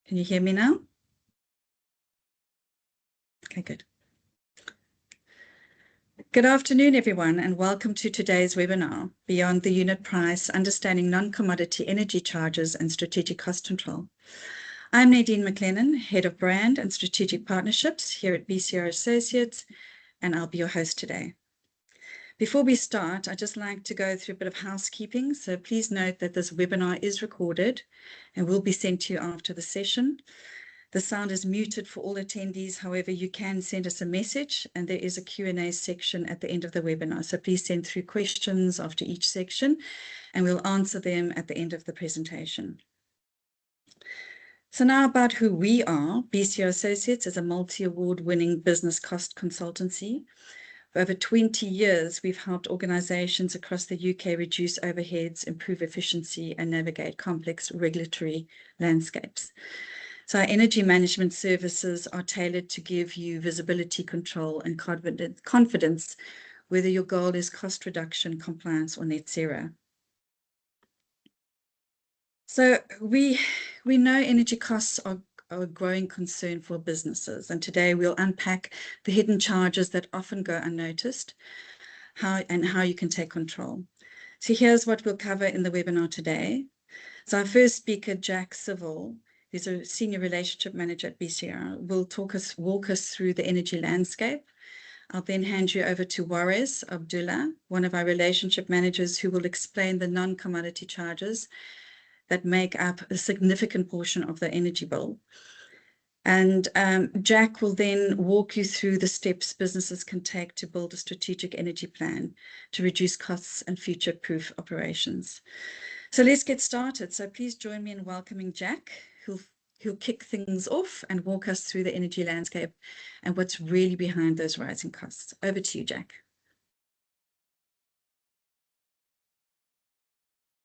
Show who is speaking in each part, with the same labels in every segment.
Speaker 1: Can you hear me now? Okay, good. Good afternoon, everyone, and welcome to today's webinar, Beyond the Unit Price, Understanding Non-Commodity Energy Charges and Strategic Cost Control. I'm Nadine McLennan, Head of Brand and Strategic Partnerships here at BCR Associates, and I'll be your host today. Before we start, I'd just like to go through a bit of housekeeping. So please note that this webinar is recorded and will be sent to you after the session. The sound is muted for all attendees. However, you can send us a message and there is a Q&A section at the end of the webinar. So please send through questions after each section and we'll answer them at the end of the presentation. So now about who we are. BCR Associates is a multi-award winning business cost consultancy. For over 20 years, we've helped organizations across the UK reduce overheads, improve efficiency, and navigate complex regulatory landscapes. So our energy management services are tailored to give you visibility, control, and confidence, whether your goal is cost reduction, compliance, or net zero. So we know energy costs are a growing concern for businesses, and today we'll unpack the hidden charges that often go unnoticed, how you can take control. So here's what we'll cover in the webinar today. So our first speaker, Jack Civil, who's a Senior Relationship Manager at BCR, will walk us through the energy landscape. I'll then hand you over to Waris Abdullah, one of our relationship managers, who will explain the non-commodity charges that make up a significant portion of the energy bill. And Jack will then walk you through the steps businesses can take to build a strategic energy plan to reduce costs and future-proof operations. So let's get started. So please join me in welcoming Jack, who'll kick things off and walk us through the energy landscape and what's really behind those rising costs. Over to you, Jack.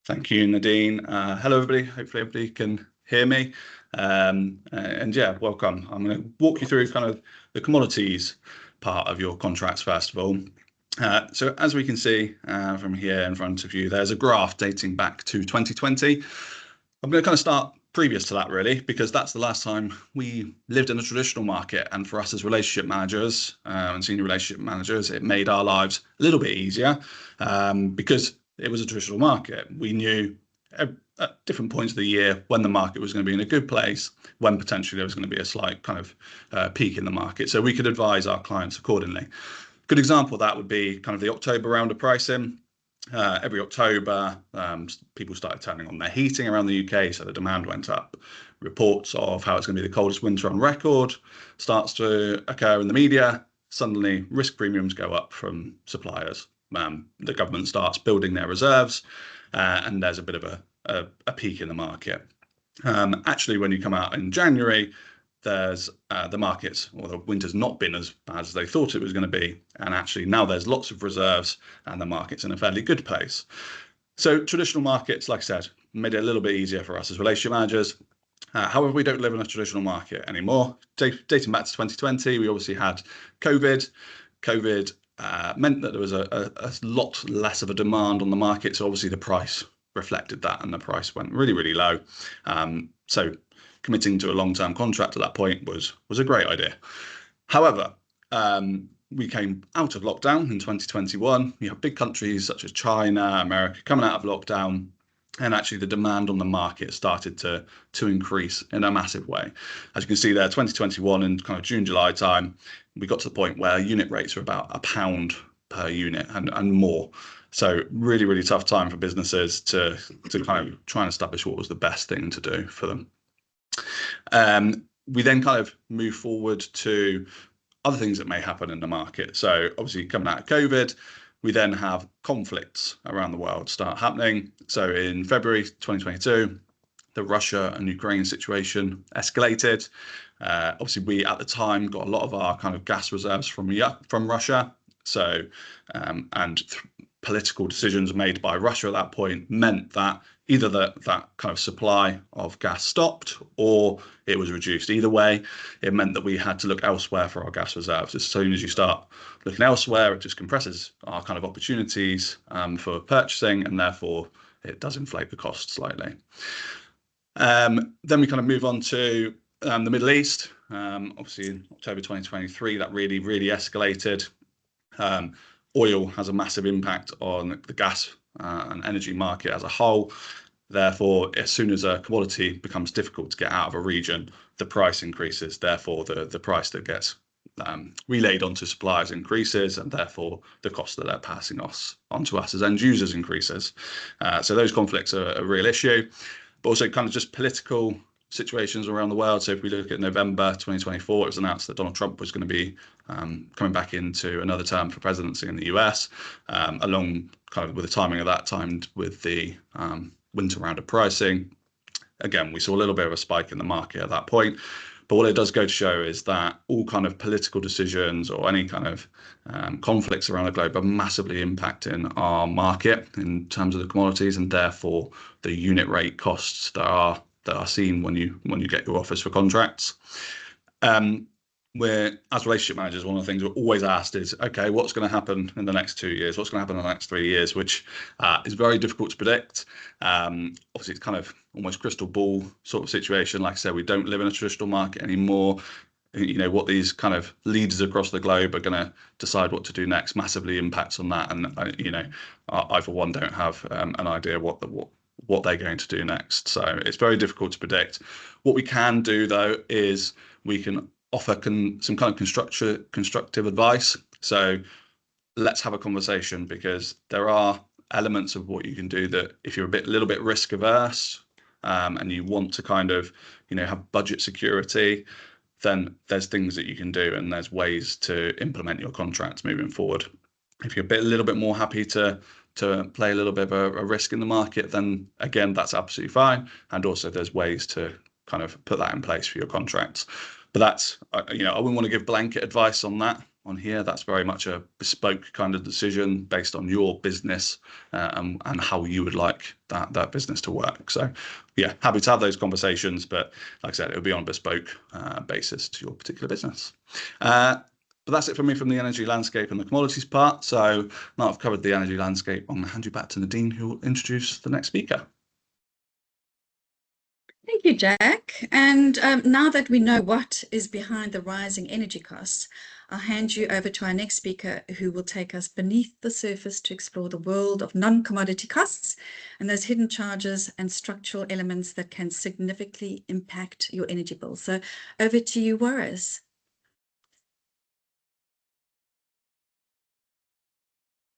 Speaker 2: Thank you, Nadine. Hello, everybody. Hopefully everybody can hear me. And yeah, welcome. I'm going to walk you through kind of the commodities part of your contracts first of all. So as we can see from here in front of you, there's a graph dating back to 2020. I'm going to kind of start previous to that really, because that's the last time we lived in a traditional market. And for us as relationship managers and senior relationship managers, it made our lives a little bit easier because it was a traditional market. We knew at different points of the year when the market was going to be in a good place, when potentially there was going to be a slight kind of peak in the market. So we could advise our clients accordingly. Good example of that would be kind of the October round of pricing. Every October, people started turning on their heating around the UK, so the demand went up. Reports of how it's going to be the coldest winter on record starts to occur in the media. Suddenly, risk premiums go up from suppliers. The government starts building their reserves, and there's a bit of a peak in the market. Actually, when you come out in January, there's the markets, or the winter's not been as bad as they thought it was going to be. And actually now there's lots of reserves and the market's in a fairly good place. So traditional markets, like I said, made it a little bit easier for us as relationship managers. However, we don't live in a traditional market anymore. Dating back to 2020, we obviously had COVID. COVID meant that there was a lot less of a demand on the market. So obviously the price reflected that and the price went really, really low. So committing to a long-term contract at that point was a great idea. However, we came out of lockdown in 2021. You have big countries such as China, America coming out of lockdown, and actually the demand on the market started to increase in a massive way. As you can see there, 2021 in kind of June, July time, we got to the point where unit rates were about £1 per unit and more. So really, really tough time for businesses to kind of try and establish what was the best thing to do for them. We then kind of move forward to other things that may happen in the market. So obviously coming out of COVID, we then have conflicts around the world start happening. So in February 2022, the Russia and Ukraine situation escalated. Obviously, we at the time got a lot of our kind of gas reserves from Russia. So political decisions made by Russia at that point meant that either that kind of supply of gas stopped or it was reduced. Either way, it meant that we had to look elsewhere for our gas reserves. As soon as you start looking elsewhere, it just compresses our kind of opportunities for purchasing, and therefore it does inflate the cost slightly. Then we kind of move on to the Middle East. Obviously, in October 2023, that really, really escalated. Oil has a massive impact on the gas and energy market as a whole. Therefore, as soon as a commodity becomes difficult to get out of a region, the price increases. Therefore, the price that gets relayed onto suppliers increases, and therefore the cost that they're passing onto us as end users increases. So those conflicts are a real issue, but also kind of just political situations around the world. So if we look at November 2024, it was announced that Donald Trump was going to be coming back into another term for presidency in the US, along kind of with the timing of that timed with the winter round of pricing. Again, we saw a little bit of a spike in the market at that point. But what it does go to show is that all kind of political decisions or any kind of conflicts around the globe are massively impacting our market in terms of the commodities, and therefore the unit rate costs that are seen when you get your offers for contracts. We're, as relationship managers, one of the things we're always asked is, okay, what's going to happen in the next 2 years? What's going to happen in the next 3 years? Which is very difficult to predict. Obviously, it's kind of almost crystal ball sort of situation. Like I said, we don't live in a traditional market anymore. You know, what these kind of leaders across the globe are going to decide what to do next massively impacts on that. And, you know, I for one don't have an idea what they're going to do next. So it's very difficult to predict. What we can do, though, is we can offer some kind of constructive advice. So let's have a conversation, because there are elements of what you can do that if you're a little bit risk averse and you want to kind of, you know, have budget security, then there's things that you can do and there's ways to implement your contracts moving forward. If you're a little bit more happy to play a little bit of a risk in the market, then again, that's absolutely fine. And also there's ways to kind of put that in place for your contracts. But that's, you know, I wouldn't want to give blanket advice on that on here. That's very much a bespoke kind of decision based on your business and how you would like that business to work. So yeah, happy to have those conversations, but like I said, it'll be on a bespoke basis to your particular business. But that's it for me from the energy landscape and the commodities part. So now I've covered the energy landscape, I'm going to hand you back to Nadine, who will introduce the next speaker.
Speaker 1: Thank you, Jack. And now that we know what is behind the rising energy costs, I'll hand you over to our next speaker, who will take us beneath the surface to explore the world of non-commodity costs and those hidden charges and structural elements that can significantly impact your energy bill. So over to you, Warris.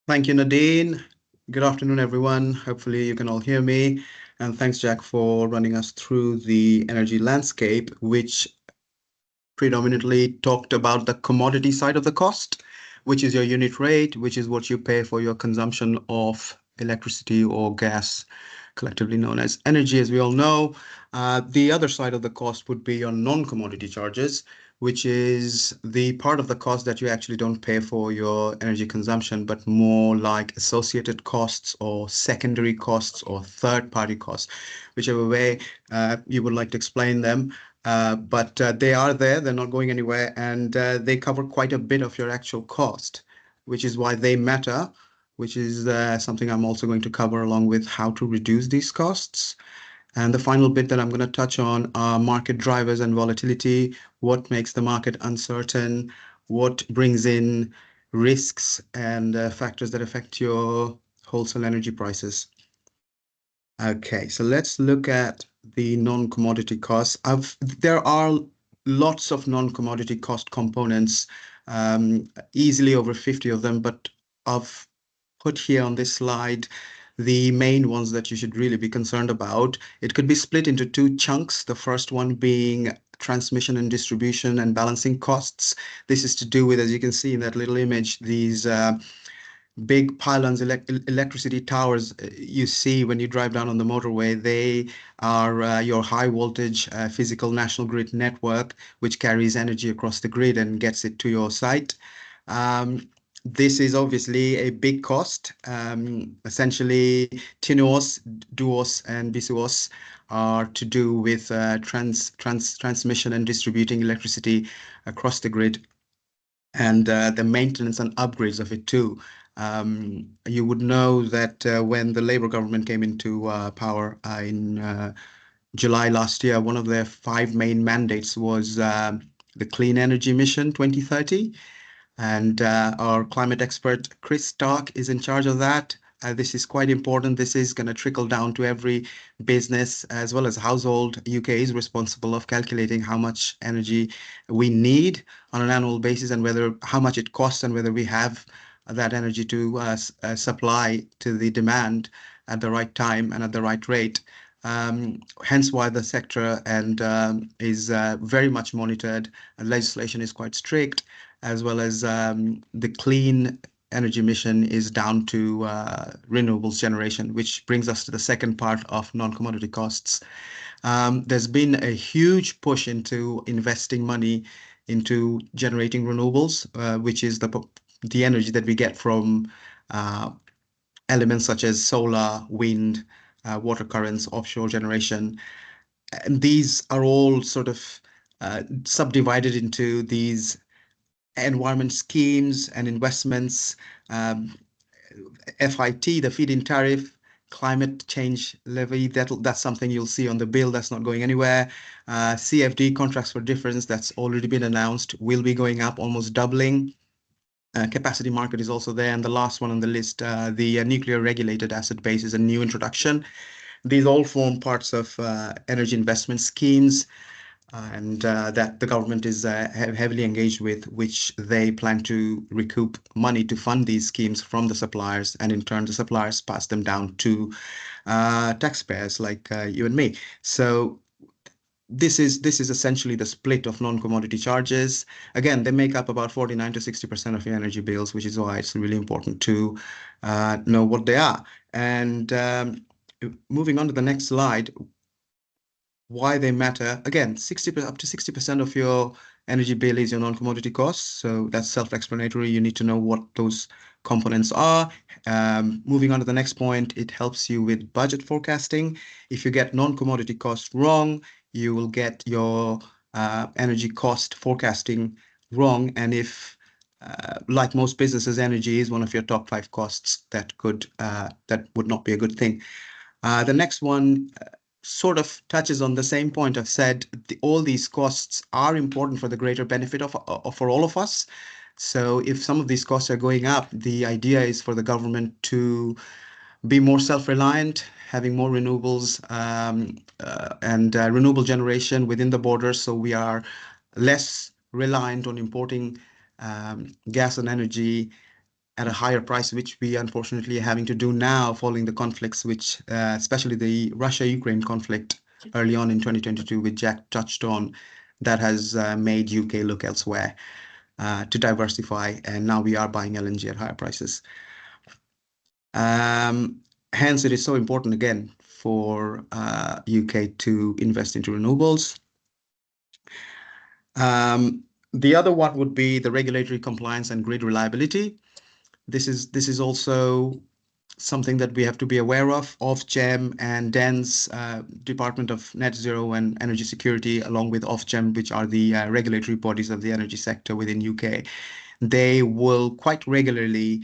Speaker 3: Thank you, Nadine. Good afternoon, everyone. Hopefully you can all hear me. And thanks, Jack, for running us through the energy landscape, which predominantly talked about the commodity side of the cost, which is your unit rate, which is what you pay for your consumption of electricity or gas, collectively known as energy, as we all know. The other side of the cost would be your non-commodity charges, which is the part of the cost that you actually don't pay for your energy consumption, but more like associated costs or secondary costs or third-party costs, whichever way you would like to explain them. But they are there, they're not going anywhere, and they cover quite a bit of your actual cost, which is why they matter, which is something I'm also going to cover along with how to reduce these costs. And the final bit that I'm going to touch on are market drivers and volatility, what makes the market uncertain, what brings in risks and factors that affect your wholesale energy prices. Okay, so let's look at the non-commodity costs. There are lots of non-commodity cost components, easily over 50 of them, but I've put here on this slide the main ones that you should really be concerned about. It could be split into two chunks. The first one being transmission and distribution and balancing costs. This is to do with, as you can see in that little image, these big pylons, electricity towers you see when you drive down on the motorway. They are your high voltage physical national grid network, which carries energy across the grid and gets it to your site. This is obviously a big cost. Essentially, TINOS, DUOS, and BISUOS are to do with transmission and distributing electricity across the grid, and the maintenance and upgrades of it too. You would know that when the Labour government came into power in July last year, one of their 5 main mandates was the Clean Energy Mission 2030. And our climate expert, Chris Stark, is in charge of that. This is quite important. This is going to trickle down to every business as well as household. UK is responsible of calculating how much energy we need on an annual basis and how much it costs and whether we have that energy to supply to the demand at the right time and at the right rate. Hence why the sector is very much monitored. Legislation is quite strict, as well as the clean energy mission is down to renewables generation, which brings us to the second part of non-commodity costs. There's been a huge push into investing money into generating renewables, which is the energy that we get from elements such as solar, wind, water currents, offshore generation. And these are all sort of subdivided into these environment schemes and investments, FIT, the feed-in tariff, climate change levy, that's something you'll see on the bill, that's not going anywhere. CFD, contracts for difference, that's already been announced, will be going up, almost doubling. Capacity market is also there. And the last one on the list, the nuclear regulated asset base is a new introduction. These all form parts of energy investment schemes and that the government is heavily engaged with, which they plan to recoup money to fund these schemes from the suppliers, and in turn the suppliers pass them down to taxpayers like you and me. So this is essentially the split of non-commodity charges. Again, they make up about 49 to 60% of your energy bills, which is why it's really important to know what they are. And moving on to the next slide, why they matter. Again, up to 60% of your energy bill is your non-commodity costs. So that's self-explanatory. You need to know what those components are. Moving on to the next point, it helps you with budget forecasting. If you get non-commodity costs wrong, you will get your energy cost forecasting wrong. And if like most businesses, energy is one of your top 5 costs, that would not be a good thing. The next one sort of touches on the same point. I've said all these costs are important for the greater benefit for all of us. So if some of these costs are going up, the idea is for the government to be more self-reliant, having more renewables and renewable generation within the borders, so we are less reliant on importing gas and energy at a higher price, which we unfortunately are having to do now following the conflicts, which especially the Russia-Ukraine conflict early on in 2022, which Jack touched on, that has made UK look elsewhere to diversify, and now we are buying LNG at higher prices. Hence, it is so important again for UK to invest into renewables. The other one would be the regulatory compliance and grid reliability. This is also something that we have to be aware of. Ofgem and DEN's Department of Net Zero and Energy Security, along with Ofgem, which are the regulatory bodies of the energy sector within UK, they will quite regularly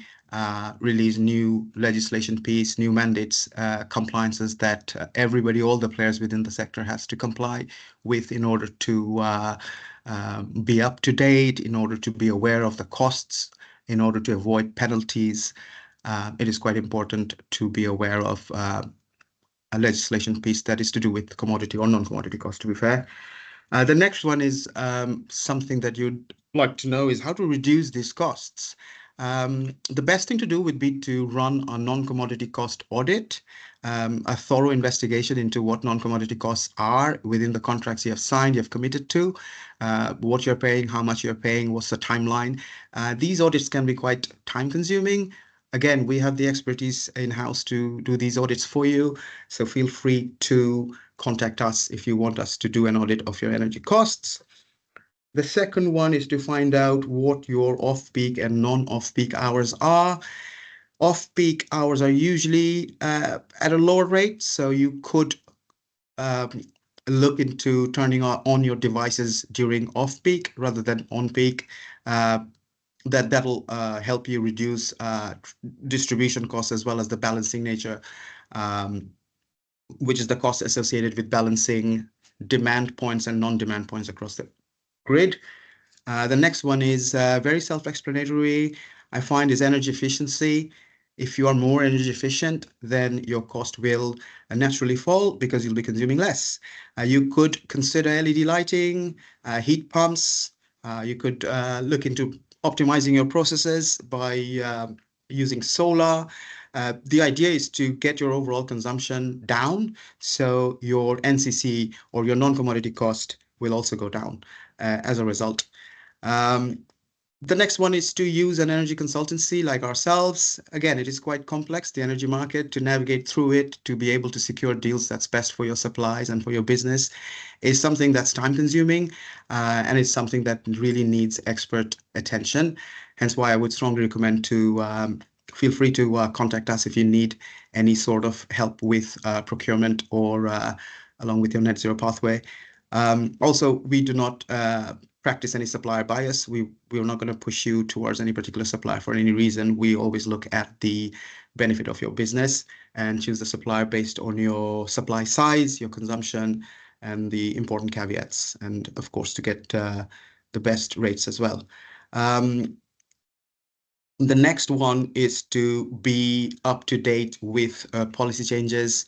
Speaker 3: release new legislation piece, new mandates, compliances that everybody, all the players within the sector has to comply with in order to be up to date, in order to be aware of the costs, in order to avoid penalties. It is quite important to be aware of a legislation piece that is to do with commodity or non-commodity costs, to be fair. The next one is something that you'd like to know is how to reduce these costs. The best thing to do would be to run a non-commodity cost audit, a thorough investigation into what non-commodity costs are within the contracts you have signed, you have committed to, what you're paying, how much you're paying, what's the timeline. These audits can be quite time-consuming. Again, we have the expertise in-house to do these audits for you, so feel free to contact us if you want us to do an audit of your energy costs. The second one is to find out what your off-peak and non-off-peak hours are. Off-peak hours are usually at a lower rate, so you could look into turning on your devices during off-peak rather than on-peak. That'll help you reduce distribution costs as well as the balancing nature which is the cost associated with balancing demand points and non-demand points across the grid. The next one is very self-explanatory, I find, is energy efficiency. If you are more energy efficient, then your cost will naturally fall because you'll be consuming less. You could consider LED lighting, heat pumps. You could look into optimizing your processes by using solar. The idea is to get your overall consumption down, so your NCC or your non-commodity cost will also go down as a result. The next one is to use an energy consultancy like ourselves. Again, it is quite complex, the energy market. To navigate through it, to be able to secure deals that's best for your supplies and for your business is something that's time consuming, and it's something that really needs expert attention. Hence why I would strongly recommend to feel free to contact us if you need any sort of help with procurement or along with your net zero pathway. Also, we do not practice any supplier bias. We're not going to push you towards any particular supplier for any reason. We always look at the benefit of your business and choose the supplier based on your supply size, your consumption, and the important caveats, and of course to get the best rates as well. The next one is to be up to date with policy changes.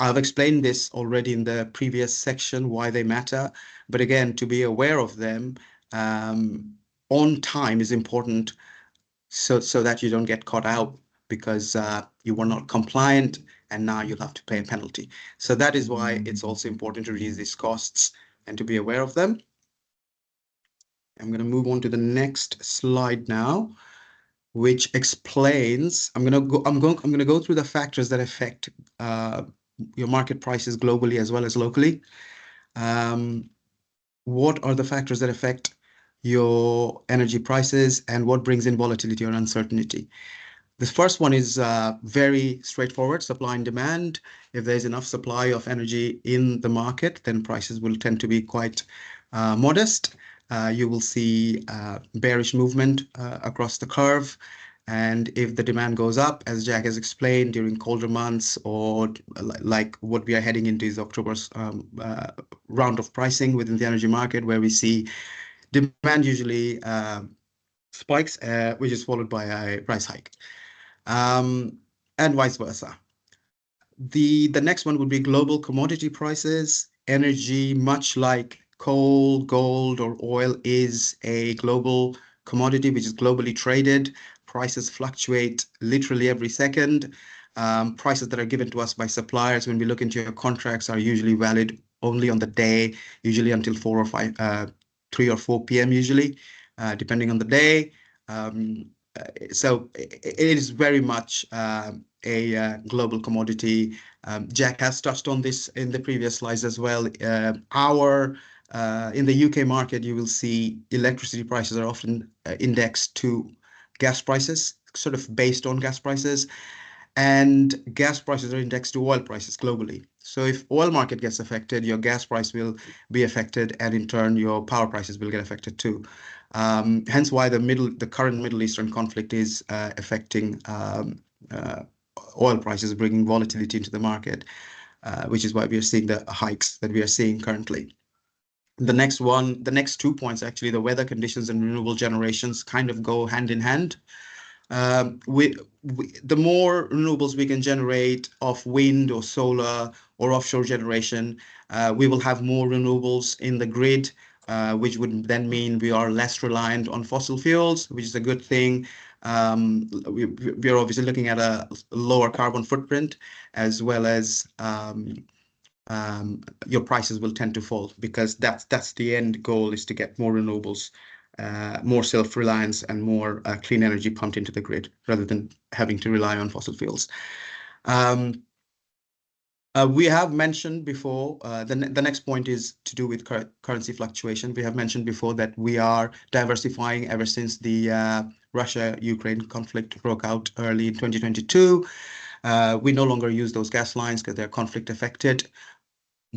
Speaker 3: I've explained this already in the previous section, why they matter. But again, to be aware of them on time is important, so that you don't get caught out because you were not compliant and now you'll have to pay a penalty. So that is why it's also important to reduce these costs and to be aware of them. I'm going to move on to the next slide now, which explains. I'm going to go through the factors that affect your market prices globally as well as locally. What are the factors that affect your energy prices and what brings in volatility or uncertainty? The first one is very straightforward, supply and demand. If there's enough supply of energy in the market, then prices will tend to be quite modest. You will see bearish movement across the curve. And if the demand goes up, as Jack has explained, during colder months, or like what we are heading into is October's round of pricing within the energy market, where we see demand usually spikes, which is followed by a price hike, and vice versa. The next one would be global commodity prices. Energy, much like coal, gold, or oil, is a global commodity which is globally traded. Prices fluctuate literally every second. Prices that are given to us by suppliers when we look into your contracts are usually valid only on the day, usually until 3 or 4 p.m. usually, depending on the day. So it is very much a global commodity. Jack has touched on this in the previous slides as well. In the UK market, you will see electricity prices are often indexed to gas prices, sort of based on gas prices, and gas prices are indexed to oil prices globally. So if oil market gets affected, your gas price will be affected, and in turn, your power prices will get affected too. Hence why the current Middle Eastern conflict is affecting oil prices, bringing volatility into the market, which is why we are seeing the hikes that we are seeing currently. The next 2 points, actually, the weather conditions and renewable generations kind of go hand in hand. The more renewables we can generate of wind or solar or offshore generation, we will have more renewables in the grid, which would then mean we are less reliant on fossil fuels, which is a good thing. We are obviously looking at a lower carbon footprint, as well as your prices will tend to fall, because that's the end goal, is to get more renewables, more self-reliance, and more clean energy pumped into the grid rather than having to rely on fossil fuels. We have mentioned before, the next point is to do with currency fluctuation. We have mentioned before that we are diversifying ever since the Russia-Ukraine conflict broke out early in 2022. We no longer use those gas lines because they're conflict affected.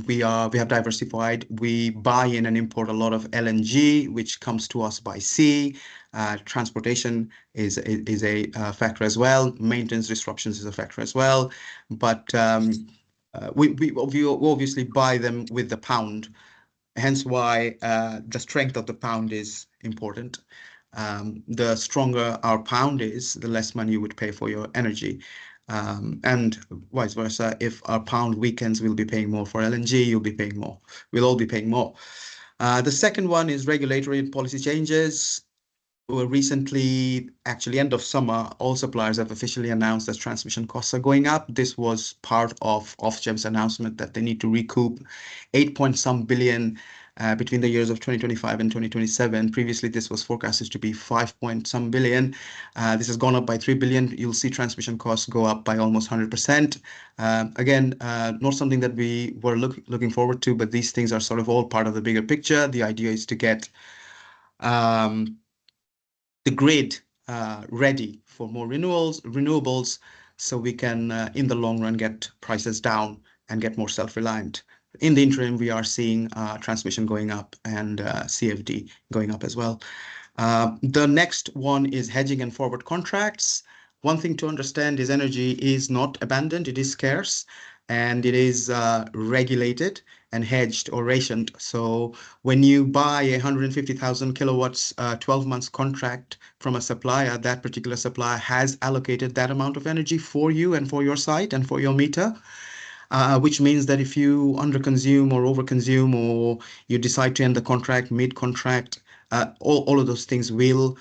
Speaker 3: we have diversified. We buy in and import a lot of LNG, which comes to us by sea. Transportation is a factor as well. Maintenance disruptions is a factor as well. But we obviously buy them with the pound. Hence why the strength of the pound is important. The stronger our pound is, the less money you would pay for your energy. And vice versa, if our pound weakens, we'll be paying more for LNG, you'll be paying more. We'll all be paying more. The second one is regulatory and policy changes. Recently, actually end of summer, all suppliers have officially announced that transmission costs are going up. This was part of Ofgem's announcement that they need to recoup 8 billion between the years of 2025 and 2027. Previously, this was forecasted to be 5 billion. This has gone up by 3 billion. You'll see transmission costs go up by almost 100%. Again, not something that we were looking forward to, but these things are sort of all part of the bigger picture. The idea is to get the grid ready for more renewables, so we can, in the long run, get prices down and get more self-reliant. In the interim, we are seeing transmission going up and CFD going up as well. The next one is hedging and forward contracts. One thing to understand is energy is not abundant, it is scarce, and it is regulated and hedged or rationed. So when you buy a 150,000 kilowatts 12 months contract from a supplier, that particular supplier has allocated that amount of energy for you and for your site and for your meter. Which means that if you underconsume or overconsume, or you decide to end the contract mid-contract, all of those things will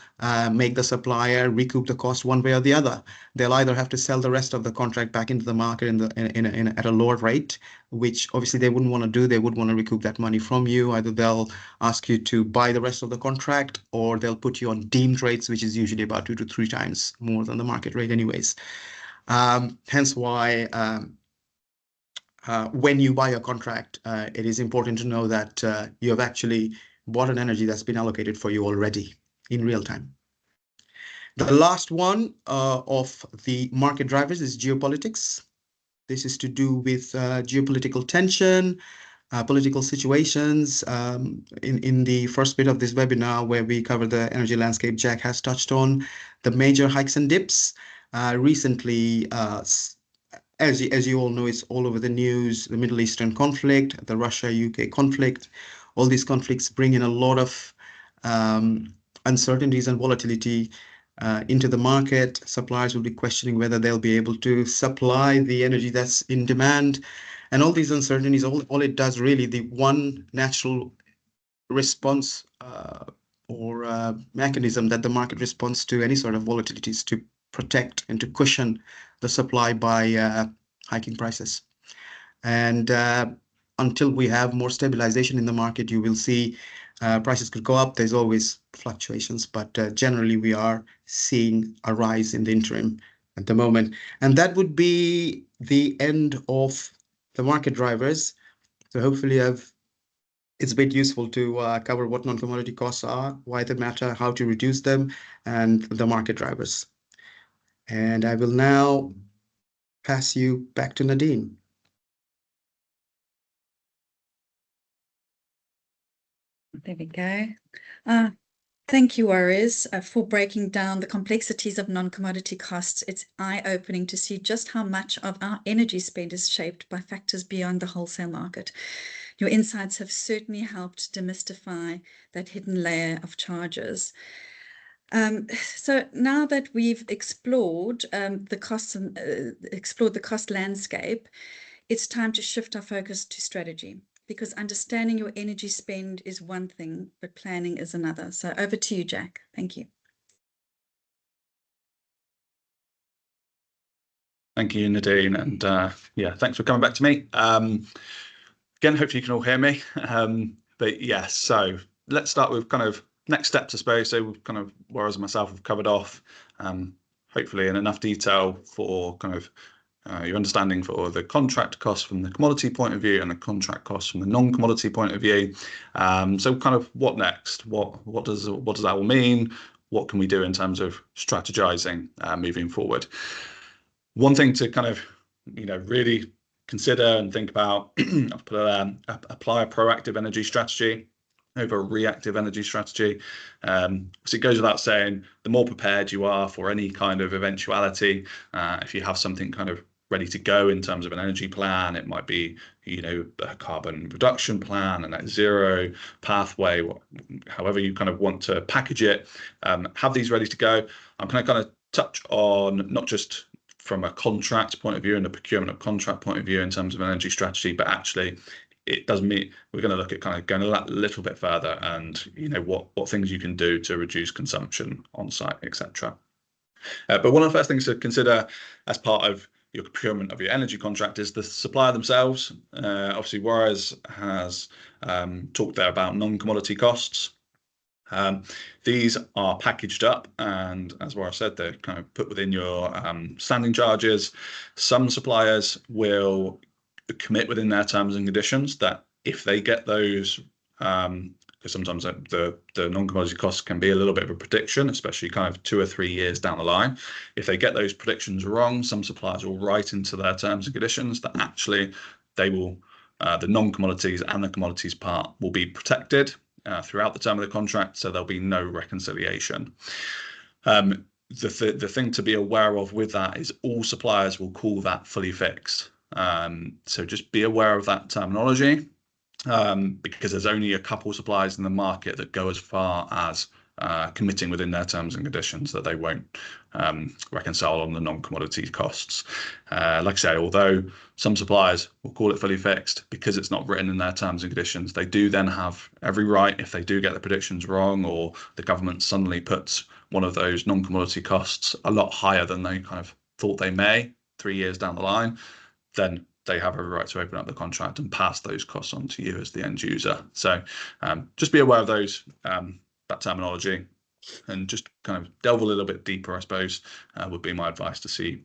Speaker 3: make the supplier recoup the cost one way or the other. They'll either have to sell the rest of the contract back into the market at a lower rate, which obviously they wouldn't want to do. They would want to recoup that money from you. Either they'll ask you to buy the rest of the contract, or they'll put you on deemed rates, which is usually about 2 to 3 times more than the market rate anyways. Hence why when you buy a contract, it is important to know that you have actually bought an energy that's been allocated for you already in real time. The last one of the market drivers is geopolitics. This is to do with geopolitical tension, political situations. In the first bit of this webinar, where we cover the energy landscape, Jack has touched on the major hikes and dips. Recently, as you all know, it's all over the news, the Middle Eastern conflict, the Russia-UK conflict. All these conflicts bring in a lot of uncertainties and volatility into the market. Suppliers will be questioning whether they'll be able to supply the energy that's in demand. And all these uncertainties, all it does really, the one natural response or mechanism that the market responds to any sort of volatility is to protect and to cushion the supply by hiking prices. And until we have more stabilization in the market, you will see prices could go up. There's always fluctuations, but generally we are seeing a rise in the interim at the moment. And that would be the end of the market drivers. So hopefully it's a bit useful to cover what non-commodity costs are, why they matter, how to reduce them, and the market drivers. And I will now pass you back to Nadine.
Speaker 1: There we go. Thank you, Waris, for breaking down the complexities of non-commodity costs. It's eye-opening to see just how much of our energy spend is shaped by factors beyond the wholesale market. Your insights have certainly helped demystify that hidden layer of charges. So now that we've explored the costs and explored the cost landscape, it's time to shift our focus to strategy, because understanding your energy spend is one thing, but planning is another. So over to you, Jack. Thank you.
Speaker 2: Thank you, Nadine, and yeah, thanks for coming back to me. Again, hopefully you can all hear me. But yeah, so let's start with kind of next steps, I suppose. So kind of, whereas myself have covered off, hopefully in enough detail for kind of your understanding for the contract costs from the commodity point of view and the contract costs from the non-commodity point of view. So kind of what next? What does that all mean? What can we do in terms of strategizing moving forward? One thing to kind of, really consider and think about, apply a proactive energy strategy over a reactive energy strategy. So it goes without saying, the more prepared you are for any kind of eventuality, if you have something kind of ready to go in terms of an energy plan, it might be, a carbon reduction plan, a net zero pathway, however you kind of want to package it, have these ready to go. I'm going to kind of touch on not just from a contract point of view and a procurement of contract point of view in terms of an energy strategy, but actually it does mean we're going to look at kind of going a little bit further and what things you can do to reduce consumption on site, etc. But one of the first things to consider as part of your procurement of your energy contract is the supplier themselves. Obviously, Juarez has talked there about non-commodity costs. These are packaged up, and as Juarez said, they're kind of put within your standing charges. Some suppliers will commit within their terms and conditions that if they get those, because sometimes the non-commodity costs can be a little bit of a prediction, especially kind of 2 or 3 years down the line. If they get those predictions wrong, some suppliers will write into their terms and conditions that actually they will, the non-commodities and the commodities part will be protected throughout the term of the contract, so there'll be no reconciliation. The thing to be aware of with that is all suppliers will call that fully fixed. So just be aware of that terminology, because there's only a couple suppliers in the market that go as far as committing within their terms and conditions that they won't reconcile on the non-commodity costs. Like I say, although some suppliers will call it fully fixed, because it's not written in their terms and conditions, they do then have every right, if they do get the predictions wrong or the government suddenly puts one of those non-commodity costs a lot higher than they kind of thought they may 3 years down the line, then they have a right to open up the contract and pass those costs on to you as the end user. So just be aware of those, that terminology, and just kind of delve a little bit deeper, I suppose, would be my advice, to see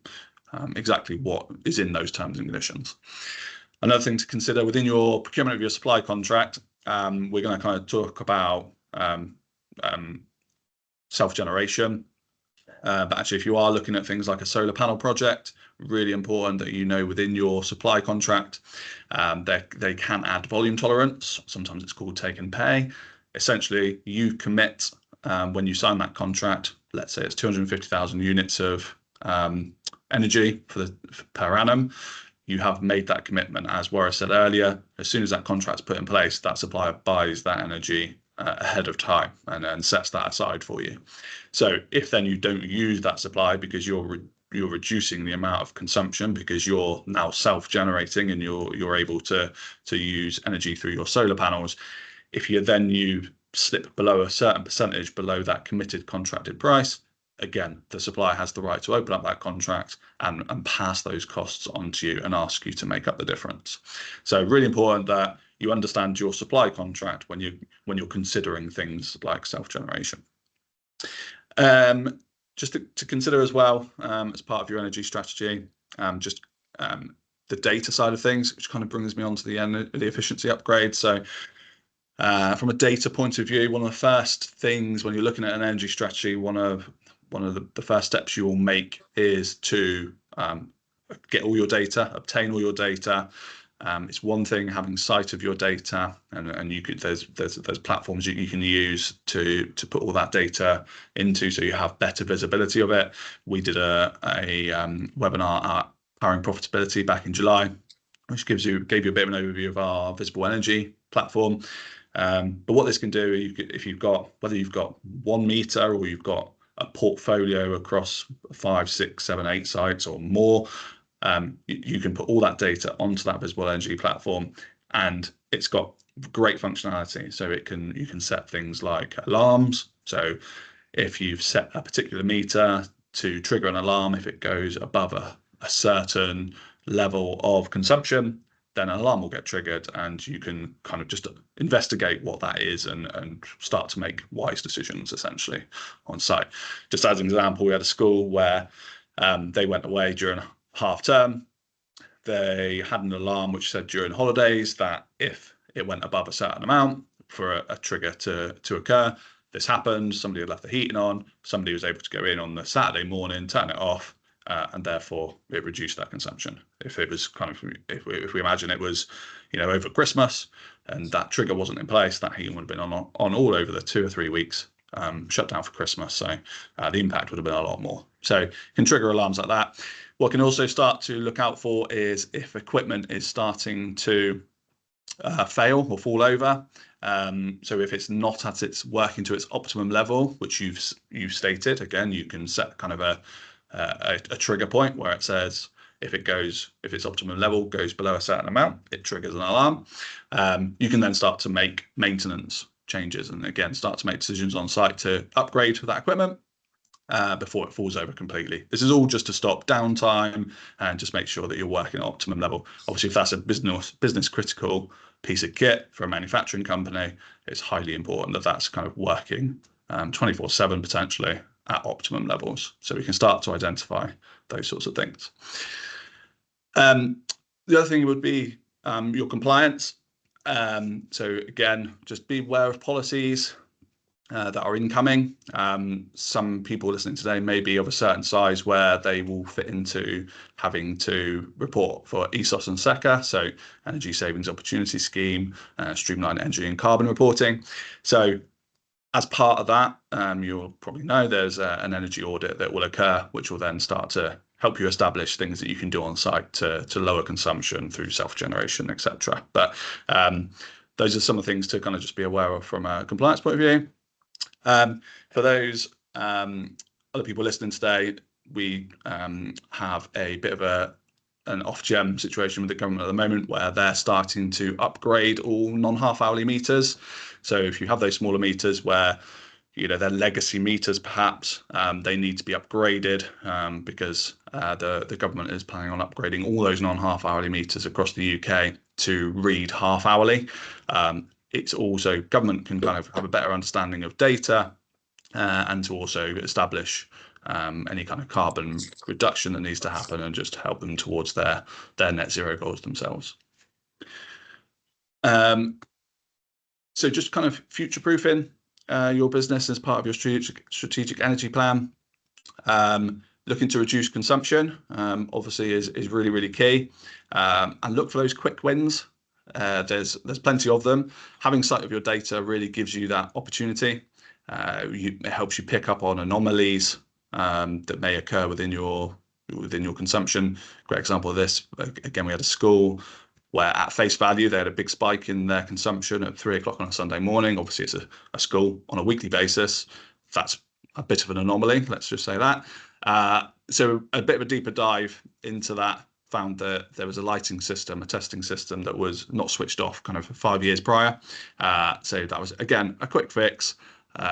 Speaker 2: exactly what is in those terms and conditions. Another thing to consider within your procurement of your supply contract, we're going to kind of talk about self-generation. But actually, if you are looking at things like a solar panel project, really important that within your supply contract, they can add volume tolerance. Sometimes it's called take and pay. Essentially, you commit when you sign that contract, let's say it's 250,000 units of energy per annum. You have made that commitment, as Juarez said earlier. As soon as that contract's put in place, that supplier buys that energy ahead of time and sets that aside for you. So if then you don't use that supply because you're reducing the amount of consumption because you're now self-generating and you're able to use energy through your solar panels, if you slip below a certain percentage below that committed contracted price, again, the supplier has the right to open up that contract and pass those costs on to you and ask you to make up the difference. So really important that you understand your supply contract when you're considering things like self-generation. Just to consider as well, as part of your energy strategy, the data side of things, which kind of brings me on to the efficiency upgrade. So from a data point of view, one of the first things when you're looking at an energy strategy, one of the first steps you will make is to get all your data, obtain all your data. It's one thing having sight of your data, and there's platforms you can use to put all that data into, so you have better visibility of it. We did a webinar at Powering Profitability back in July, which gave you a bit of an overview of our visible energy platform. But what this can do, whether you've got 1 meter or you've got a portfolio across 5, 6, 7, 8 sites or more, you can put all that data onto that visible energy platform, and it's got great functionality. So you can set things like alarms. So if you've set a particular meter to trigger an alarm if it goes above a certain level of consumption, then an alarm will get triggered, and you can kind of just investigate what that is and start to make wise decisions essentially on site. Just as an example, we had a school where they went away during half term. They had an alarm which said during holidays that if it went above a certain amount for a trigger to occur. This happened, somebody had left the heating on, somebody was able to go in on the Saturday morning, turn it off, and therefore it reduced that consumption. If it was kind of, if we imagine it was, over Christmas and that trigger wasn't in place, that heating would have been on all over the 2 or 3 weeks shut down for Christmas. So the impact would have been a lot more. So it can trigger alarms like that. What can also start to look out for is if equipment is starting to fail or fall over. So if it's not at its working to its optimum level, which you've stated, again, you can set kind of a trigger point where it says if its optimum level goes below a certain amount, it triggers an alarm. You can then start to make maintenance changes and again start to make decisions on site to upgrade that equipment before it falls over completely. This is all just to stop downtime and just make sure that you're working at optimum level. Obviously, if that's a business critical piece of kit for a manufacturing company, it's highly important that that's kind of working 24/7 potentially at optimum levels. So we can start to identify those sorts of things. The other thing would be your compliance. So again, just be aware of policies that are incoming. Some people listening today may be of a certain size where they will fit into having to report for ESOS and SECA, so Energy Savings Opportunity Scheme, Streamlined Energy and Carbon Reporting. So as part of that, you'll probably know there's an energy audit that will occur, which will then start to help you establish things that you can do on site to lower consumption through self-generation, etc. But those are some of the things to kind of just be aware of from a compliance point of view. For those other people listening today, we have a bit of an off-gem situation with the government at the moment where they're starting to upgrade all non-half-hourly meters. So if you have those smaller meters where they're legacy meters, perhaps they need to be upgraded because the government is planning on upgrading all those non-half-hourly meters across the UK to read half-hourly. It's also government can kind of have a better understanding of data and to also establish any kind of carbon reduction that needs to happen and just help them towards their net zero goals themselves. So just kind of future-proofing your business as part of your strategic energy plan. Looking to reduce consumption obviously is really, really key. And look for those quick wins. There's plenty of them. Having sight of your data really gives you that opportunity. It helps you pick up on anomalies that may occur within your consumption. Great example of this, again, we had a school where at face value they had a big spike in their consumption at 3 o'clock on a Sunday morning. Obviously it's a school on a weekly basis. That's a bit of an anomaly, let's just say that. So a bit of a deeper dive into that, found that there was a lighting system, a testing system that was not switched off kind of 5 years prior. So that was, again, a quick fix,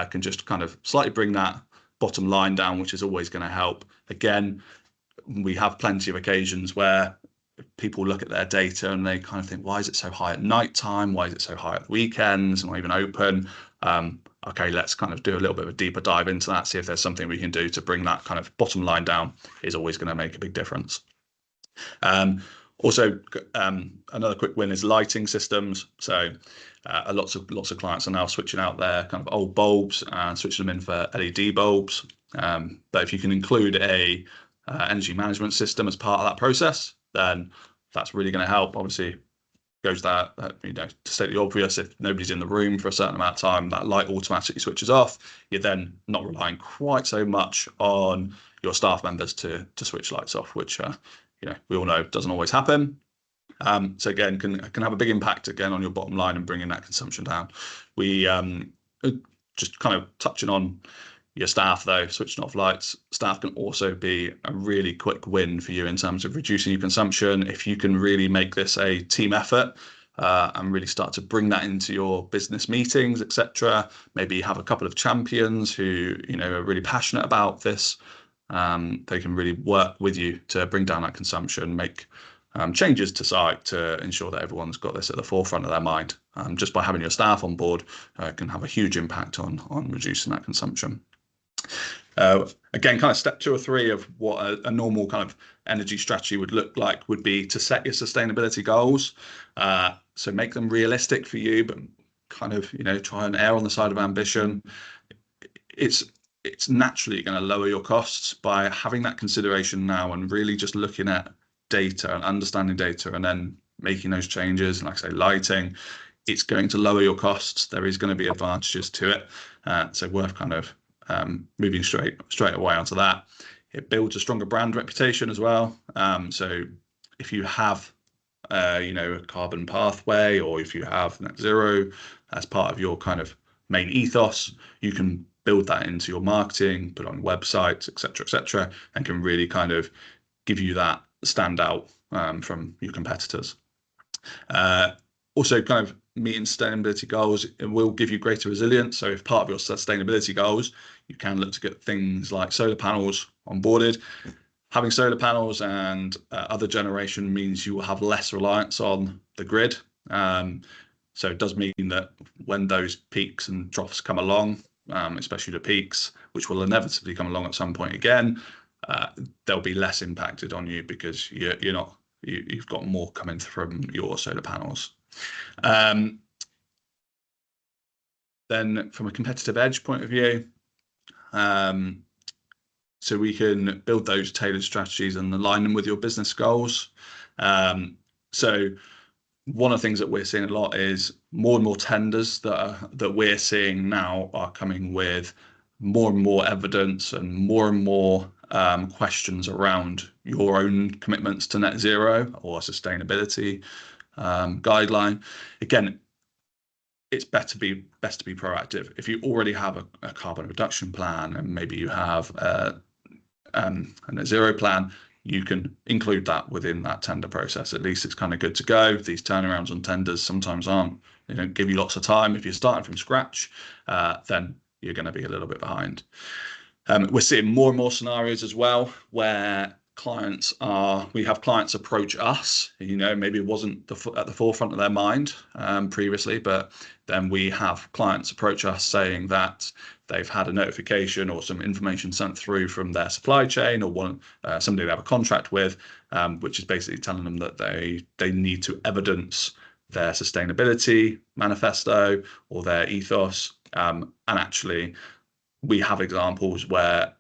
Speaker 2: can just kind of slightly bring that bottom line down, which is always going to help. Again, we have plenty of occasions where people look at their data and they kind of think, why is it so high at night time? Why is it so high at the weekends and not even open? Okay, let's kind of do a little bit of a deeper dive into that, see if there's something we can do to bring that kind of bottom line down. Is always going to make a big difference. Also, another quick win is lighting systems. So lots of clients are now switching out their kind of old bulbs and switching them in for LED bulbs. But if you can include a energy management system as part of that process, then that's really going to help. Obviously, goes that to state the obvious, if nobody's in the room for a certain amount of time, that light automatically switches off. You're then not relying quite so much on your staff members to switch lights off, which we all know doesn't always happen. So again, can have a big impact again on your bottom line and bringing that consumption down. We just kind of touching on your staff though, switching off lights. Staff can also be a really quick win for you in terms of reducing your consumption. If you can really make this a team effort and really start to bring that into your business meetings, etc. Maybe have a couple of champions who are really passionate about this. They can really work with you to bring down that consumption, make changes to site to ensure that everyone's got this at the forefront of their mind. Just by having your staff on board can have a huge impact on reducing that consumption. Again, kind of step 2 or 3 of what a normal kind of energy strategy would look like would be to set your sustainability goals. So make them realistic for you, but kind of try and err on the side of ambition. It's it's naturally going to lower your costs by having that consideration now and really just looking at data and understanding data and then making those changes. And like I say, lighting, it's going to lower your costs. There is going to be advantages to it. So worth kind of moving straight away onto that. It builds a stronger brand reputation as well. So if you have a carbon pathway, or if you have net zero as part of your kind of main ethos, you can build that into your marketing, put on websites, etc., and can really kind of give you that standout from your competitors. Also, kind of meeting sustainability goals, it will give you greater resilience. So if part of your sustainability goals, you can look to get things like solar panels onboarded. Having solar panels and other generation means you will have less reliance on the grid. So it does mean that when those peaks and troughs come along, especially the peaks, which will inevitably come along at some point again, they'll be less impacted on you because you've got more coming from your solar panels. Then from a competitive edge point of view, so we can build those tailored strategies and align them with your business goals. So one of the things that we're seeing a lot is more and more tenders that we're seeing now are coming with more and more evidence and more questions around your own commitments to net zero or sustainability guideline. Again, it's best to be proactive. If you already have a carbon reduction plan and maybe you have a net zero plan, you can include that within that tender process. At least it's kind of good to go. These turnarounds on tenders sometimes they don't give you lots of time. If you're starting from scratch, then you're going to be a little bit behind. We're seeing more and more scenarios as well where we have clients approach us, maybe it wasn't at the forefront of their mind previously, but then we have clients approach us saying that they've had a notification or some information sent through from their supply chain or somebody they have a contract with, which is basically telling them that they need to evidence their sustainability manifesto or their ethos. And actually, we have examples where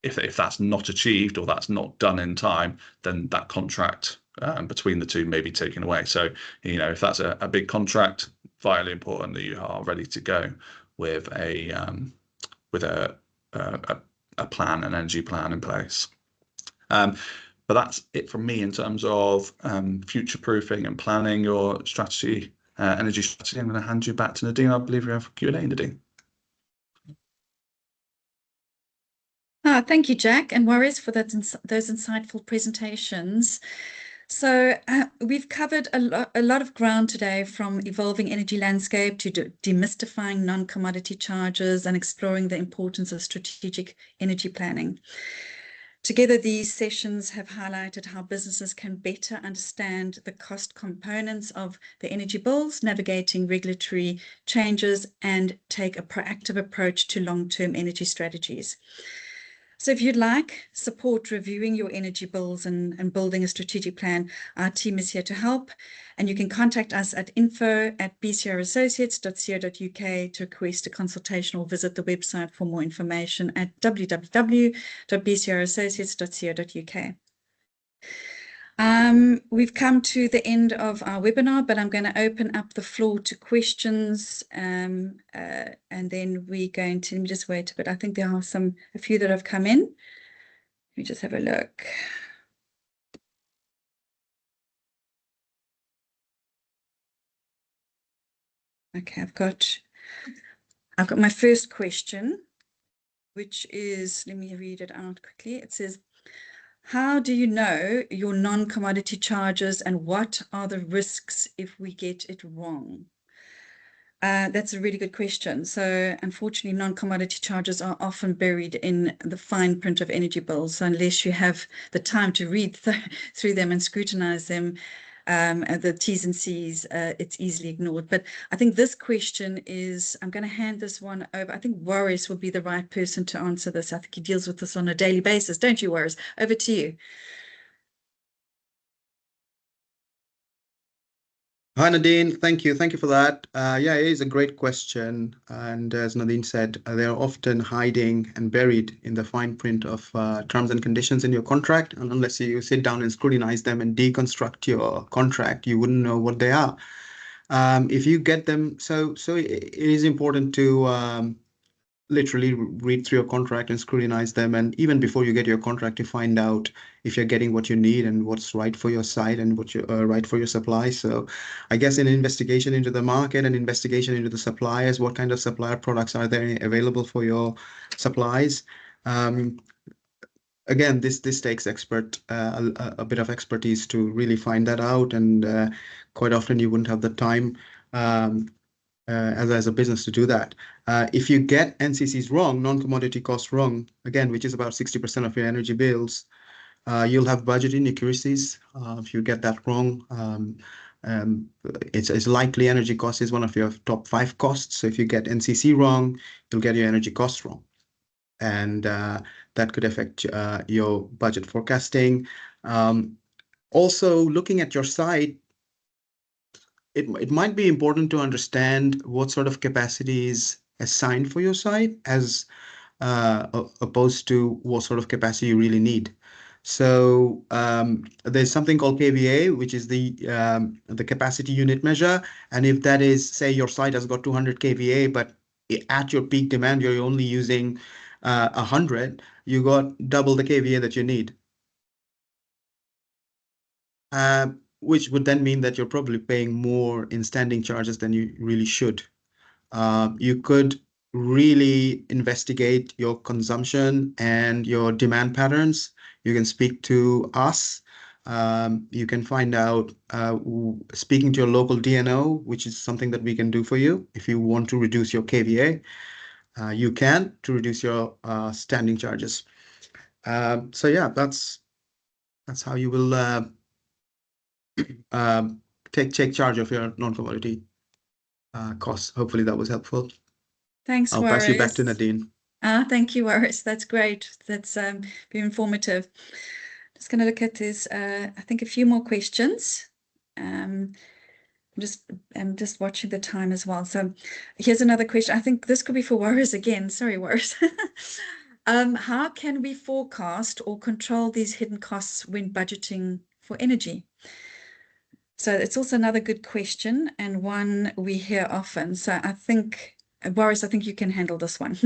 Speaker 2: if that's not achieved or that's not done in time, then that contract between the two may be taken away. So, if that's a big contract, vitally important that you are ready to go with a plan, an energy plan in place. But that's it from me in terms of future-proofing and planning your strategy, energy strategy. I'm going to hand you back to Nadine. I believe we have Q&A, Nadine.
Speaker 1: Thank you, Jack and Waris, for those insightful presentations. So we've covered a lot of ground today, from evolving energy landscape to demystifying non-commodity charges and exploring the importance of strategic energy planning. Together, these sessions have highlighted how businesses can better understand the cost components of the energy bills, navigating regulatory changes, and take a proactive approach to long-term energy strategies. So if you'd like support reviewing your energy bills and building a strategic plan, our team is here to help. And you can contact us at info@bcrassociates.co.uk to request a consultation, or visit the website for more information at www.bcrassociates.co.uk. We've come to the end of our webinar, but I'm going to open up the floor to questions, and then we're going to, let me just wait a bit. I think there are a few that have come in. Let me just have a look. Okay, I've got my first question, which is, let me read it out quickly. It says, how do you know your non-commodity charges, and what are the risks if we get it wrong? That's a really good question. So unfortunately, non-commodity charges are often buried in the fine print of energy bills. So unless you have the time to read through them and scrutinize them, the T's and C's, it's easily ignored. But I think this question is, I'm going to hand this one over. I think Waris will be the right person to answer this. I think he deals with this on a daily basis. Don't you, Waris? Over to you.
Speaker 3: Hi, Nadine. Thank you. Thank you for that. Yeah, it is a great question. And as Nadine said, they're often hiding and buried in the fine print of terms and conditions in your contract. And unless you sit down and scrutinize them and deconstruct your contract, you wouldn't know what they are. If you get them, so it is important to literally read through your contract and scrutinize them. And even before you get your contract, to find out if you're getting what you need and what's right for your site and what you right for your supply. So I guess an investigation into the market and investigation into the suppliers, what kind of supplier products are there available for your supplies. Um, Again, this takes a bit of expertise to really find that out, and quite often you wouldn't have the time um, as a business to do that. If you get NCCs wrong, non-commodity costs wrong, again, which is about 60% of your energy bills, you'll have budget inaccuracies. If you get that wrong, um, it's likely energy cost is one of your top 5 costs. So if you get NCC wrong, you'll get your energy costs wrong. And that could affect your budget forecasting. Also, looking at your site, it might be important to understand what sort of capacity is assigned for your site as opposed to what sort of capacity you really need. So there's something called KVA, which is the capacity unit measure. And if that is, say, your site has got 200 KVA, but at your peak demand, you're only using 100, you got double the KVA that you need. Which would then mean that you're probably paying more in standing charges than you really should. You could really investigate your consumption and your demand patterns. You can speak to us. You can find out, speaking to your local DNO, which is something that we can do for you. If you want to reduce your KVA, you can to reduce your standing charges. So yeah, that's how you will take charge of your non-commodity costs. Hopefully that was helpful.
Speaker 1: Thanks,
Speaker 3: I'll pass you back to
Speaker 1: Waris.
Speaker 3: Nadine.
Speaker 1: Thank you, Waris. That's great. That's very informative. Just going to look at this, I think a few more questions. I'm just watching the time as well. So here's another question. I think this could be for Waris again. Sorry, Waris. How can we forecast or control these hidden costs when budgeting for energy? So it's also another good question and one we hear often. So I think, Waris, I think you can handle this one.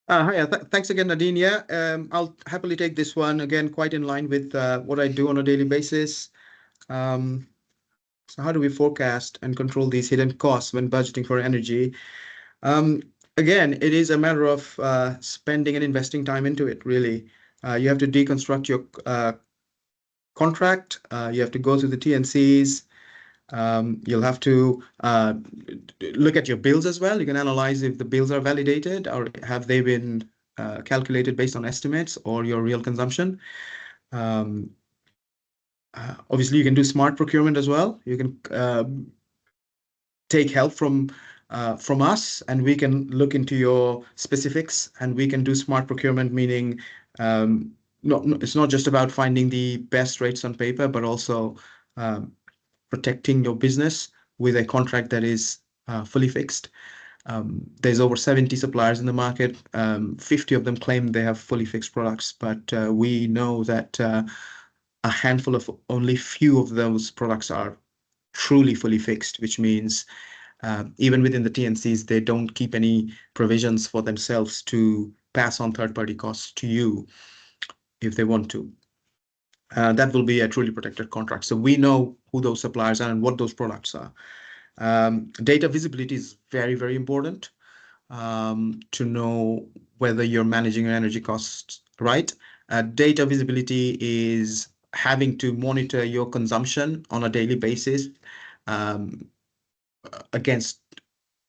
Speaker 3: Hi, thanks again, Nadine. Yeah, I'll happily take this one again, quite in line with what I do on a daily basis. So how do we forecast and control these hidden costs when budgeting for energy? Again, it is a matter of spending and investing time into it, really. You have to deconstruct your contract. You have to go through the T&Cs. You'll have to look at your bills as well. You can analyze if the bills are validated or have they been calculated based on estimates or your real consumption. Obviously, you can do smart procurement as well. You can take help from us, and we can look into your specifics, and we can do smart procurement, meaning it's not just about finding the best rates on paper, but also protecting your business with a contract that is fully fixed. There's over 70 suppliers in the market. 50 of them claim they have fully fixed products, but we know that a handful of only few of those products are truly fully fixed, which means even within the T&Cs, they don't keep any provisions for themselves to pass on third-party costs to you if they want to. That will be a truly protected contract. So we know who those suppliers are and what those products are. Data visibility is very, very important to know whether you're managing your energy costs right. Data visibility is having to monitor your consumption on a daily basis against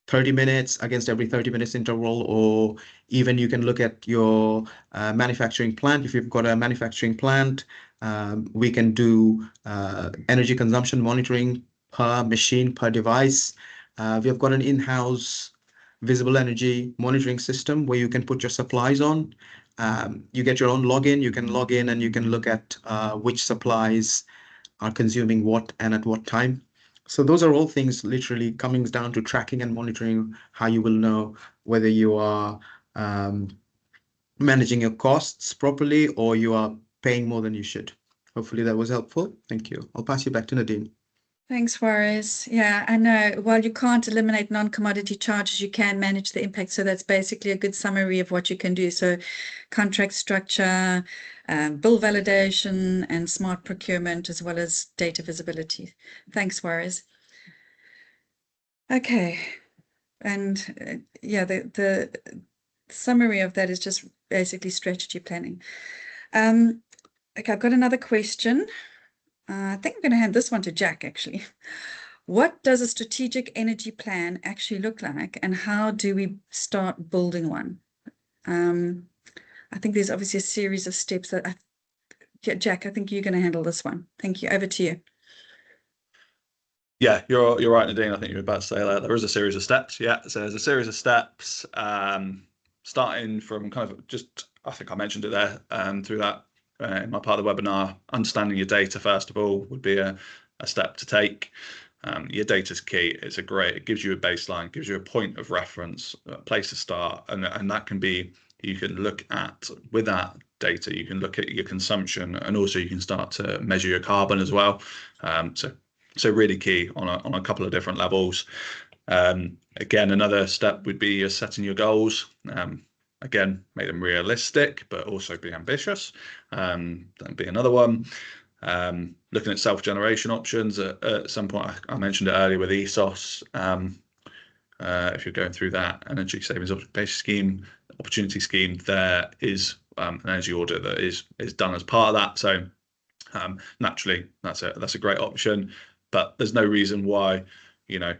Speaker 3: 30 minutes, against every 30 minutes interval, or even you can look at your manufacturing plant. If you've got a manufacturing plant, we can do energy consumption monitoring per machine, per device. We have got an in-house visible energy monitoring system where you can put your supplies on. You get your own login. You can log in and you can look at which supplies are consuming what and at what time. So those are all things literally coming down to tracking and monitoring how you will know whether you are managing your costs properly or you are paying more than you should. Hopefully that was helpful. Thank you. I'll pass you back to Nadine.
Speaker 1: Thanks, Faris. Yeah, I know. While you can't eliminate non-commodity charges, you can manage the impact. So that's basically a good summary of what you can do. So contract structure, bill validation, and smart procurement, as well as data visibility. Thanks, Faris. Okay. And yeah, the summary of that is just basically strategy planning. Okay, I've got another question. I think I'm going to hand this one to Jack, actually. What does a strategic energy plan actually look like, and how do we start building one? I think there's obviously a series of steps that Jack, I think you're going to handle this one. Thank you. Over to you.
Speaker 2: Yeah, you're right, Nadine. I think you were about to say that there is a series of steps. Yeah, so there's a series of steps, starting from kind of just, I think I mentioned it there, through that in my part of the webinar. Understanding your data first of all would be a step to take. Your data's key. It gives you a baseline, gives you a point of reference, a place to start, and that can be, you can look at, with that data, you can look at your consumption, and also you can start to measure your carbon as well. So really key on a couple of different levels. Again, another step would be setting your goals. Again, make them realistic, but also be ambitious. That'd be another one. Looking at self-generation options at some point, I mentioned it earlier with ESOS. If you're going through that energy savings occupation scheme, opportunity scheme, there is an energy audit that is done as part of that. So naturally, that's a great option, but there's no reason why, you know,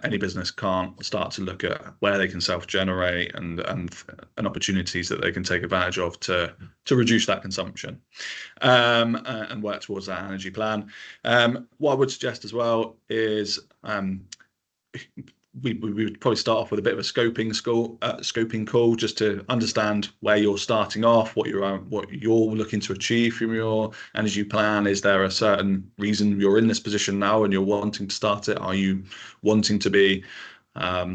Speaker 2: any business can't start to look at where they can self-generate and opportunities that they can take advantage of to reduce that consumption, and work towards that energy plan. What I would suggest as well is we would probably start off with a bit of a scoping call, just to understand where you're starting off, what you're looking to achieve from your energy plan. Is there a certain reason you're in this position now and you're wanting to start it? Are you wanting to be, are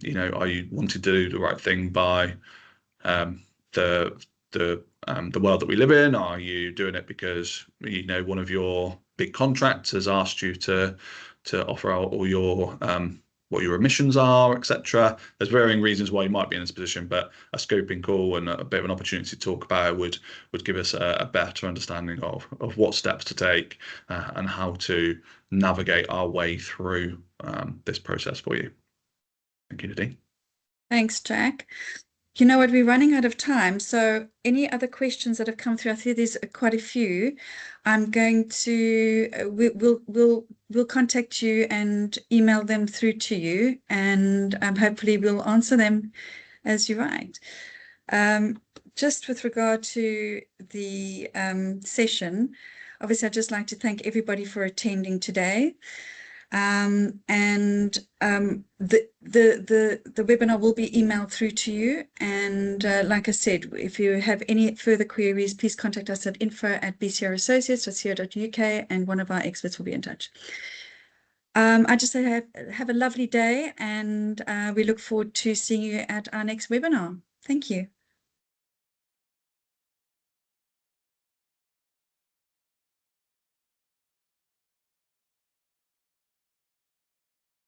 Speaker 2: you wanting to do the right thing by the world that we live in? Are you doing it because one of your big contracts has asked you to offer out all your what your emissions are, etc. There's varying reasons why you might be in this position, but a scoping call and a bit of an opportunity to talk about it would give us a better understanding of what steps to take and how to navigate our way through this process for you. Thank you, Nadine.
Speaker 1: Thanks, Jack. You know what, we're running out of time. So any other questions that have come through? I think there's quite a few. I'm going to, we'll contact you and email them through to you, and hopefully we'll answer them as you write. Just with regard to the session, obviously I'd just like to thank everybody for attending today. The webinar will be emailed through to you, and like I said, if you have any further queries, please contact us at info@bcrassociates.co.uk, and one of our experts will be in touch. I just say have a lovely day, and we look forward to seeing you at our next webinar. Thank you.